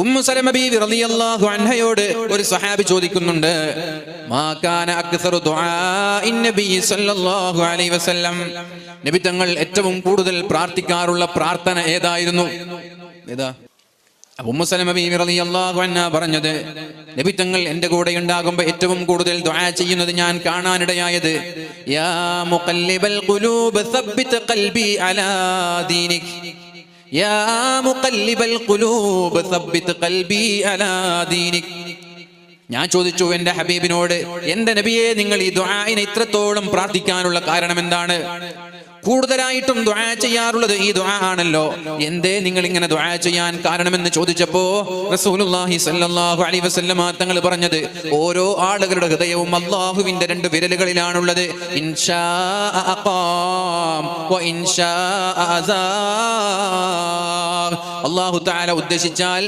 Umm Salama ബീവി റളിയല്ലാഹു അൻഹയോട് ഒരു സ്വഹാബി ചോദിക്കുന്നുണ്ട്, മാ കാന അക്സറു ദുആഇൻ നബി സല്ലല്ലാഹു അലൈഹി വസല്ലം, നബി തങ്ങൾ ഏറ്റവും കൂടുതൽ പ്രാർത്ഥിക്കാറുള്ള പ്രാർത്ഥന ഏതായിരുന്നു? ഏതാ? ഉമ്മു സലമ ബീവി റളിയല്ലാഹു അൻഹ പറഞ്ഞത്, നബി തങ്ങൾ എൻ്റെ കൂടെ ഉണ്ടാകുമ്പോൾ ഏറ്റവും കൂടുതൽ ദുആ ചെയ്യുന്നത് ഞാൻ കാണാനിടയായത്, യാ മുഖല്ലിബൽ ഖുലൂബ് സബ്ബിത് ഖൽബി അലാ ദീനിക്, യാ മുഖല്ലിബൽ ഖുലൂബ് സബ്ബിത് ഖൽബി അലാ ദീനിക്. ഞാൻ ചോദിച്ചു എൻ്റെ ഹബീബിനോട്, എൻ്റെ നബിയെ, നിങ്ങൾ ഈ ദുആഇനെ ഇത്രത്തോളം പ്രാർത്ഥിക്കാനുള്ള കാരണം എന്താണ്? കൂടുതലായിട്ടും ദുആ ചെയ്യാറുള്ളത് ഈ ദുആ ആണല്ലോ, എന്തേ നിങ്ങൾ ഇങ്ങനെ ദുആ ചെയ്യാൻ കാരണമെന്ന് ചോദിച്ചപ്പോ റസൂലുള്ളാഹി സ്വല്ലല്ലാഹു അലൈഹി വസല്ലമ തങ്ങൾ പറഞ്ഞത്, ഓരോ ആളുകളുടെ ഹൃദയവും അല്ലാഹുവിന്റെ 2 വിരലുകളിലാണുള്ളത്. ഇൻഷാ അഖാം വ ഇൻഷാ അസാ. അല്ലാഹു തആല ഉദ്ദേശിച്ചാൽ